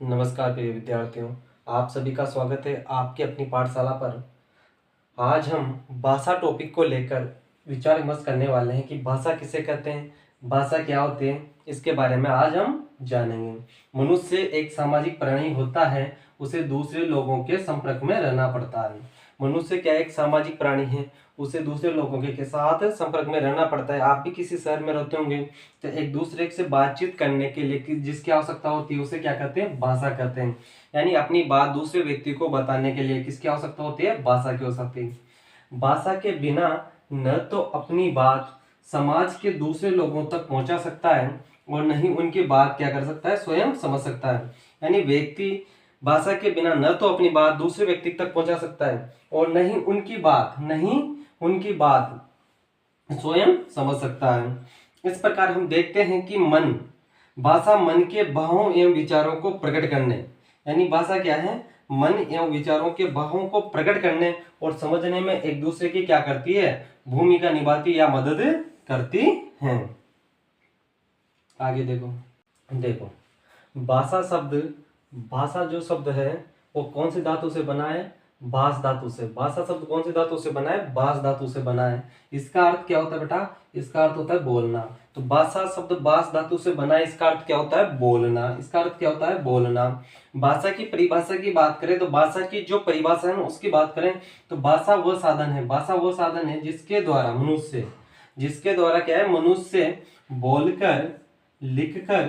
नमस्कार प्रिय विद्यार्थियों, आप सभी का स्वागत है आपकी अपनी पाठशाला पर। आज हम भाषा टॉपिक को लेकर विचार विमर्श करने वाले हैं कि भाषा किसे कहते हैं, भाषा क्या होती है, इसके बारे में आज हम जानेंगे। मनुष्य एक सामाजिक प्राणी होता है, उसे दूसरे लोगों के संपर्क में रहना पड़ता है। मनुष्य क्या एक सामाजिक प्राणी है, उसे दूसरे लोगों के साथ संपर्क में रहना पड़ता है। आप भी किसी शहर में रहते होंगे तो एक दूसरे से बातचीत करने के लिए जिसकी आवश्यकता होती है उसे क्या कहते हैं, भाषा कहते हैं। यानी अपनी बात दूसरे व्यक्ति को बताने के लिए किसकी आवश्यकता होती है, भाषा की आवश्यकता है। भाषा के बिना न तो अपनी बात समाज के दूसरे लोगों तक पहुंचा सकता है और न ही उनकी बात क्या कर सकता है, स्वयं समझ सकता है। यानी व्यक्ति भाषा के बिना न तो अपनी बात दूसरे व्यक्ति तक पहुंचा सकता है और न ही उनकी बात स्वयं समझ सकता है। इस प्रकार हम देखते हैं कि भाषा मन के भावों एवं विचारों को प्रकट करने, यानी भाषा क्या है, मन एवं विचारों के भावों को प्रकट करने और समझने में एक दूसरे की क्या करती है, भूमिका निभाती या मदद करती है। आगे देखो भाषा जो शब्द है वो कौन सी धातु से बना है, बास धातु से। भाषा शब्द कौन सी धातु से बना है, बास धातु से बना है। इसका अर्थ क्या होता है बेटा, इसका अर्थ होता है बोलना। तो भाषा शब्द बास धातु से बना है, इसका अर्थ क्या होता है, बोलना। इसका अर्थ क्या होता है, बोलना। भाषा की परिभाषा की बात करें तो भाषा की जो परिभाषा है उसकी बात करें तो भाषा वह साधन है जिसके द्वारा क्या है, मनुष्य बोलकर, लिखकर,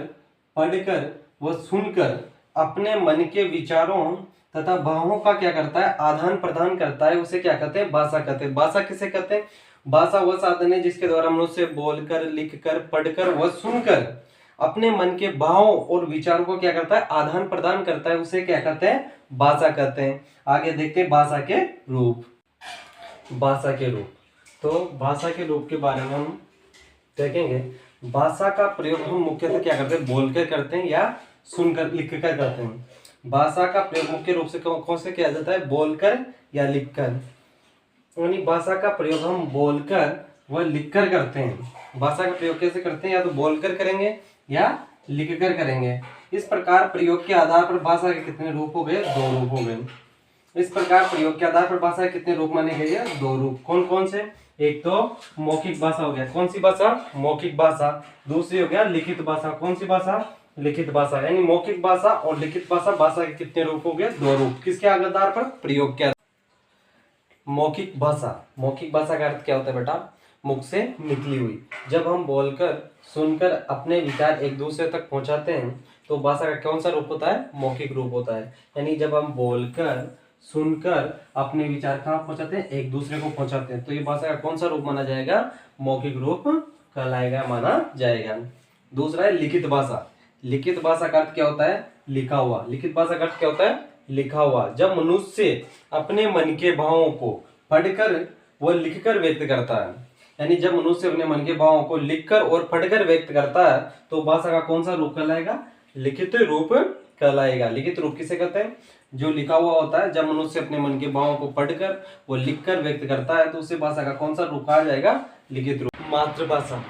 पढ़कर व सुनकर अपने मन के विचारों तथा भावों का क्या करता है, आदान प्रदान करता है। उसे क्या कहते हैं, भाषा कहते हैं। भाषा किसे कहते हैं, भाषा वह साधन है जिसके द्वारा मनुष्य बोलकर, लिखकर, पढ़कर व सुनकर अपने मन के भावों और विचारों को क्या करता है, आदान प्रदान करता है। उसे क्या कहते हैं, भाषा कहते हैं। आगे देखते हैं भाषा के रूप। तो भाषा के रूप के बारे में हम देखेंगे। भाषा का प्रयोग हम मुख्यतः क्या करते हैं, बोलकर करते हैं या सुनकर, लिखकर करते हैं। भाषा का प्रयोग मुख्य रूप से कौन से किया जाता है, बोलकर या लिखकर। यानी भाषा का प्रयोग हम बोलकर व लिखकर करते हैं। भाषा का प्रयोग कैसे करते हैं, या तो बोलकर करेंगे या लिखकर करेंगे। इस प्रकार प्रयोग के आधार पर भाषा के कितने रूप हो गए, 2 रूप हो गए। इस प्रकार प्रयोग के आधार पर भाषा के कितने रूप माने गए हैं, 2 रूप। कौन कौन से, एक तो मौखिक भाषा हो गया। कौन सी भाषा, मौखिक भाषा। दूसरी हो गया लिखित भाषा। कौन सी भाषा, लिखित भाषा। यानी मौखिक भाषा और लिखित भाषा के कितने रूप हो गए, 2 रूप। किसके आधार पर, प्रयोग के। मौखिक भाषा का अर्थ क्या होता है बेटा, मुख से निकली हुई। जब हम बोलकर, सुनकर अपने विचार एक दूसरे तक पहुंचाते हैं तो भाषा का कौन सा रूप होता है, मौखिक रूप होता है। यानी जब हम बोलकर, सुनकर अपने विचार कहाँ पहुंचाते हैं, एक दूसरे को पहुंचाते हैं, तो ये भाषा का कौन सा रूप माना जाएगा, मौखिक रूप कहलाएगा, माना जाएगा। दूसरा है लिखित भाषा। लिखित भाषा का अर्थ क्या होता है, लिखा हुआ। लिखित भाषा का अर्थ क्या होता है, लिखा हुआ। जब मनुष्य अपने मन के भावों को पढ़कर व लिखकर व्यक्त करता है, यानी जब मनुष्य अपने मन के भावों को लिखकर और पढ़कर व्यक्त करता है तो भाषा का कौन सा रूप कहलाएगा, लिखित रूप कहलाएगा। लिखित रूप किसे कहते हैं, जो लिखा हुआ होता है। जब मनुष्य अपने मन के भावों को पढ़कर वो लिखकर व्यक्त करता है तो उसे भाषा का कौन सा रूप कहा जाएगा, लिखित रूप। मातृभाषा।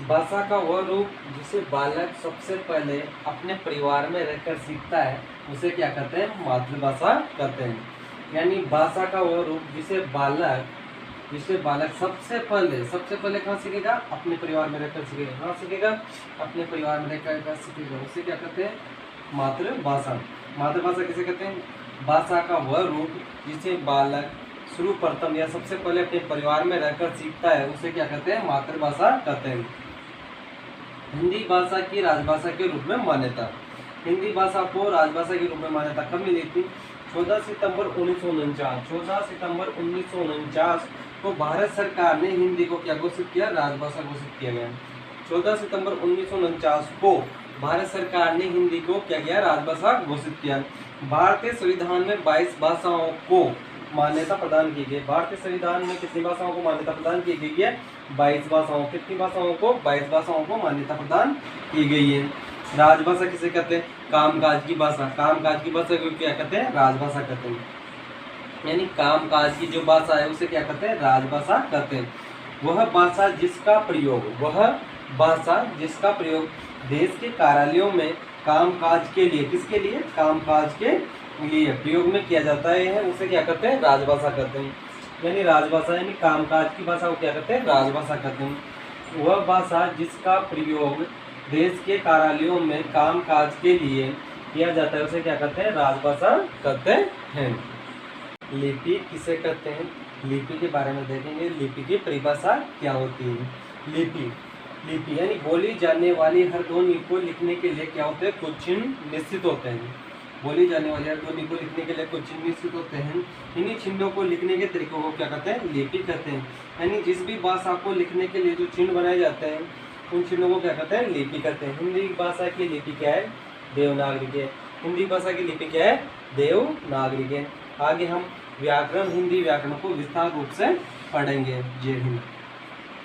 भाषा का वह रूप जिसे बालक सबसे पहले अपने परिवार में रहकर सीखता है उसे क्या कहते हैं, मातृभाषा कहते हैं। यानी भाषा का वह रूप जिसे बालक सबसे पहले कहाँ सीखेगा, अपने परिवार में रहकर सीखेगा। कहाँ सीखेगा, अपने परिवार में रहकर सीखेगा। उसे क्या कहते हैं, मातृभाषा। मातृभाषा किसे कहते हैं, भाषा का वह रूप जिसे बालक सर्वप्रथम या सबसे पहले अपने परिवार में रहकर सीखता है उसे क्या कहते हैं, मातृभाषा कहते हैं। हिंदी भाषा की राजभाषा के रूप में मान्यता। हिंदी भाषा को राजभाषा के रूप में मान्यता कब मिली थी, 14 सितंबर 1949 को भारत सरकार ने हिंदी को क्या घोषित किया, राजभाषा घोषित किया गया। 14 सितंबर 1949 को भारत सरकार ने हिंदी को क्या किया, राजभाषा घोषित किया। भारतीय संविधान में 22 भाषाओं को मान्यता प्रदान की गई। भारतीय संविधान में कितनी भाषाओं को मान्यता प्रदान की गई है, 22 भाषाओं। कितनी भाषाओं को, 22 भाषाओं को मान्यता प्रदान की गई है। राजभाषा किसे कहते हैं, कामकाज की भाषा। कामकाज की भाषा को क्या कहते हैं, राजभाषा कहते हैं। यानी कामकाज की जो भाषा है उसे क्या कहते हैं, राजभाषा कहते हैं। वह भाषा जिसका प्रयोग देश के कार्यालयों में कामकाज के लिए, किसके लिए? कामकाज के लिए प्रयोग में किया जाता है, उसे क्या करते हैं? राजभाषा कहते हैं। यानी राजभाषा यानी कामकाज की भाषा को क्या कहते हैं? राजभाषा कहते हैं। वह भाषा जिसका प्रयोग देश के कार्यालयों में कामकाज के लिए किया जाता है उसे क्या कहते हैं? राजभाषा कहते हैं। लिपि किसे कहते हैं? लिपि के बारे में देखेंगे। लिपि की परिभाषा क्या होती है? लिपि यानी बोली जाने वाली हर ध्वनि को लिखने के लिए क्या होते हैं? कुछ चिन्ह निश्चित होते हैं। बोली जाने वाली हर ध्वनि को लिखने के लिए कुछ चिन्ह निश्चित होते हैं। इन्हीं चिन्हों को लिखने के तरीकों को क्या कहते हैं? लिपि कहते हैं। यानी जिस भी भाषा को लिखने के लिए जो चिन्ह बनाए जाते हैं उन चिन्हों को क्या कहते हैं? लिपि कहते हैं। हिंदी भाषा की लिपि क्या है? देवनागरी है। हिंदी भाषा की लिपि क्या है? देवनागरी है। आगे हम व्याकरण, हिंदी व्याकरण को विस्तार रूप से पढ़ेंगे। जय हिंद।